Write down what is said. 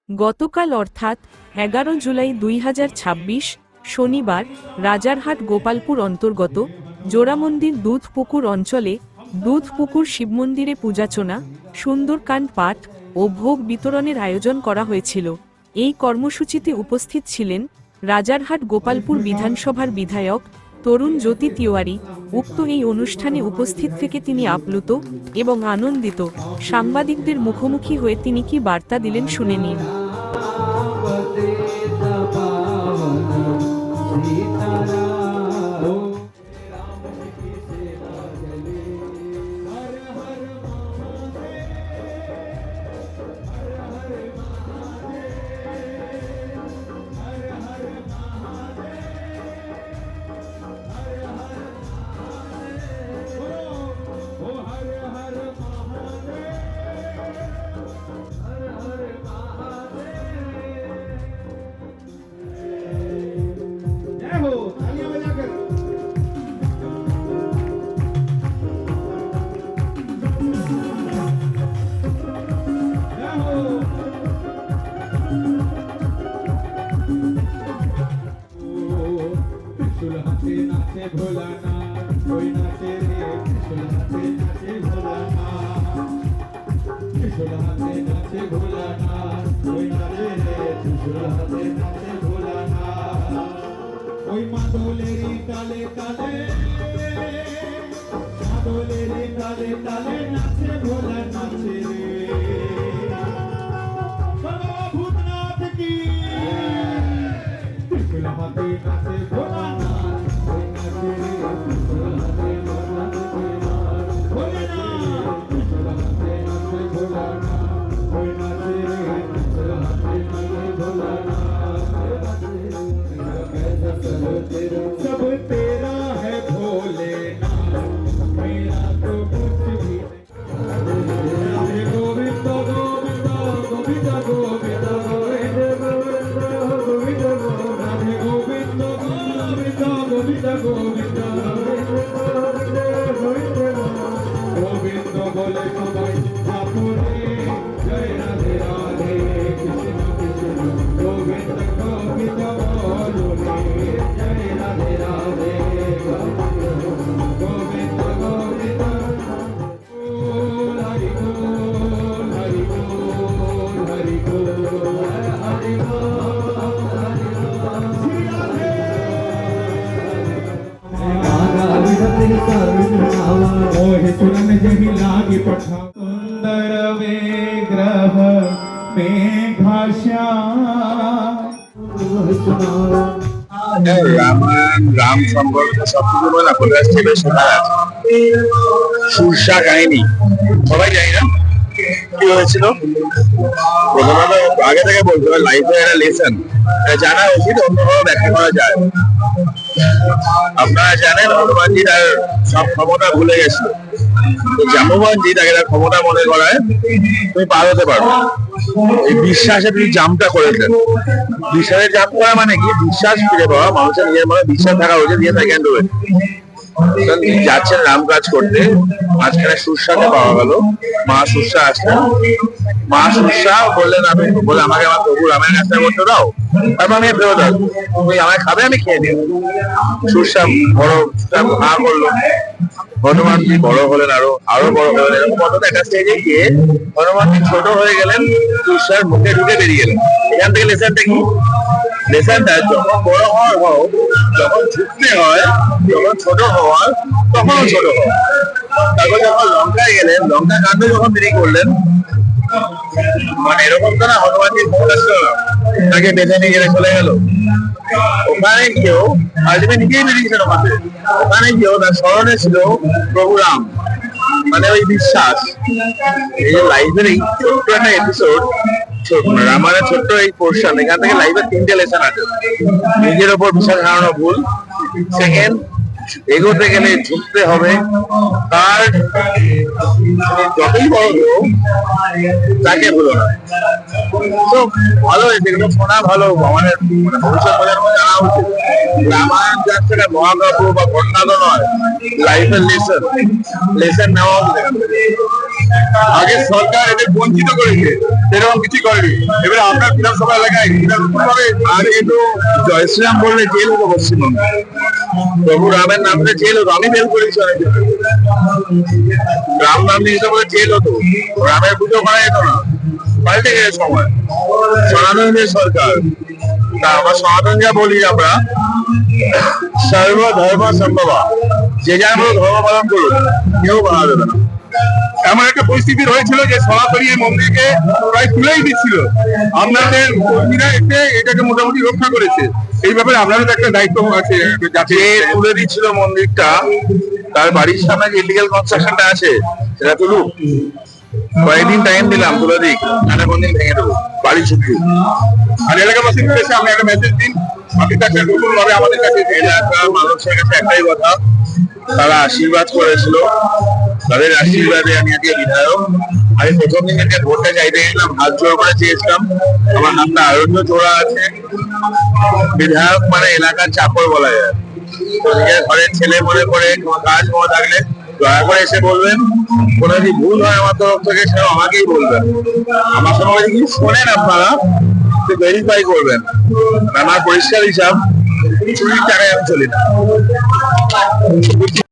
গতকাল অর্থাৎ 11 জুলাই 2026 শনিবার রাজারহাট গোপালপুর অন্তর্গত জোড়ামন্দির দুধপুকুর অঞ্চলে দুধপুকুর শিবমন্দিরে পূজার্চনা, সুন্দরকাণ্ড পাঠ ও ভোগ বিতরণের আয়োজন করা হয়েছিল। এই কর্মসূচিতে উপস্থিত ছিলেন রাজারহাট গোপালপুর বিধানসভার বিধায়ক তরুণ জ্যোতি তিওয়ারি। উক্ত এই অনুষ্ঠানে উপস্থিত থেকে তিনি আপ্লুত এবং আনন্দিত। সাংবাদিকদের মুখোমুখি হয়ে তিনি কি বার্তা দিলেন শুনে নিন। भोलाना कोई नाचे रे सुलहाते नाचे भोलाना सुलहाते नाचे भोलाना कोई नाचे रे सुलहाते नाचे भोलाना कोई मादोले री ताले ताले मादोले री ताले ताले नाचे भोला नाचे रे बाबा भूतनाथ की सुलहाते नाचे भोलाना सब तेरा है भोलेनाथ मेरा तो कुछ भी राधे गोविंद गोविंद गोविंद गोविंद गोविंद राधे गोविंद गोविंद गोविंद गोविंद गोविंद बोले सबाई ठाकुरे जय राधे राधे कृष्ण कृष्ण गोविंद गोविंद बोलो जय राधे राधे गोविंद गोविंद हरि बोल हरि बोल हरि बोल हरि बोल सुरन जही लागी पठा सुंदर विग्रह में भाषा রামায়ণ রাম সম্পর্কে সবকিছু বলা প্রকাশ থেকে শোনা যাচ্ছে। সুরসা কাহিনী সবাই জানি না কি হয়েছিল। প্রথমত আগে থেকে বলতে হবে লাইফে একটা লেসন জানা উচিত, অন্যভাবে ব্যাখ্যা করা যায়। আপনারা জানেন হনুমানজি তার সব ক্ষমতা ভুলে গেছিল, জাম্ববানজি তাকে তার ক্ষমতা মনে করায় তুমি পার হতে পারো। এই বিশ্বাসে তিনি জাম্পটা করেছেন। বিশ্বাসের জাম্প করা মানে কি? বিশ্বাস ফিরে পাওয়া, মানুষের নিজের মনে বিশ্বাস থাকা উচিত, দিয়ে ক্যান ডু ইট। তিনি যাচ্ছেন রাম কাজ করতে, মাঝখানে সুরসাকে পাওয়া গেল। মা সুরসা আসলেন, মা সুরসা বললেন আমি বলে আমাকে আমার প্রভু রামের কাজটা করতে দাও, তারপর আমি ফেরত আসবো, তুমি আমায় খাবে আমি খেয়ে নিই। সুরসা বড় হা করলো। হনুমানজি বড় হলেন, আরো বড় হলেন। এরকম অন্তত একটা স্টেজে গিয়ে হনুমানজি ছোট হয়ে গেলেন, তুষার মুখে ঢুকে বেরিয়ে গেলেন। এখান থেকে লেসনটা কি? লেসনটা যখন বড় হওয়ার হও, যখন ঝুঁকতে হয়, যখন ছোট হওয়ার তখনও ছোট হওয়া। তারপর যখন লঙ্কায় গেলেন, লঙ্কা কাণ্ড যখন তিনি করলেন, মানে এরকম তো না হনুমানজি তাকে বেঁধে নিয়ে গেলে চলে গেল। ওখানে গিয়েও আলটিমেট নিজেই বেরিয়েছেন ওখানে। ওখানে গিয়েও তার স্মরণে ছিল প্রভু রাম, মানে ওই বিশ্বাস। এই যে লাইফের এই ছোট্ট একটা এপিসোড, রামায়ণের ছোট্ট এই পোর্শন, এখান থেকে লাইফের 3টে লেসন আছে। নিজের ওপর বিশ্বাস হারানো ভুল, সেকেন্ড এগোতে গেলে ঝুঁকতে হবে। তার যতই বড় হোক তাকে ভুলো না। তো ভালো হয়েছে, এগুলো শোনা ভালো, আমাদের ভবিষ্যৎ প্রজন্ম জানা উচিত। রামায়ণ যার থেকে মহাকাব্য বা বর্ণাদ নয়, লাইফের লেসন নেওয়া উচিত এখান থেকে। আগে সরকার এদের বঞ্চিত করেছে, সেরকম কিছু করেনি। এবারে আপনার বিধানসভা এলাকায় আগে তো জয় শ্রীরাম বললে জেল হতো পশ্চিমবঙ্গে, প্রভু রামের নামে জেল হতো। আমি বেল করেছি অনেক, রাম নাম নিয়ে বলে জেল হতো, রামের পুজো করা যেত না। পাল্টে গেছে সময়, সনাতনীদের সরকার। তা আমরা সনাতনীরা বলি আমরা সর্বধর্ম সম্ভবা, যে যার মতো ধর্ম পালন করুন, কেউ বাধা দেবে না। এমন একটা পরিস্থিতি হয়েছিল যে সনাতনী মন্দিরকে প্রায় তুলেই দিচ্ছিল, আপনাদের কর্মীরা এসে এটাকে মোটামুটি রক্ষা করেছে। এই ব্যাপারে আপনাদের তো একটা দায়িত্ব আছে, যাতে তুলে দিচ্ছিল মন্দিরটা, তার বাড়ির সামনে যে ইলিগাল কনস্ট্রাকশনটা আছে সেটা তুলুক। কয়েকদিন টাইম দিলাম, তুলে দিক, নানা কোনদিন ভেঙে দেবো বাড়ি শুধু। আর এলাকাবাসী এসে আপনি একটা মেসেজ দিন, আপনি তাকে নতুন ভাবে আমাদের কাছে এলাকার মানুষের কাছে একটাই কথা, তারা আশীর্বাদ করেছিল, তাদের আশীর্বাদে আমি আজকে বিধায়ক। আমি প্রথম দিন থেকে ভোটটা চাইতে গেলাম, হাত জোর করে চেয়েছিলাম, আমার হাতটা আরোগ্য জোড়া আছে। বিধায়ক মানে এলাকার চাকর বলা যায়, তো নিজের ঘরের ছেলে মনে করে কোনো কাজ মনে থাকলে দয়া করে এসে বলবেন। কোনো যদি ভুল হয় আমার তরফ থেকে সেটা আমাকেই বলবেন। আমার সঙ্গে যদি শোনেন আপনারা ভেরিফাই করবেন, আমার পরিষ্কার হিসাব, চুরির টাকায় আমি চলি না।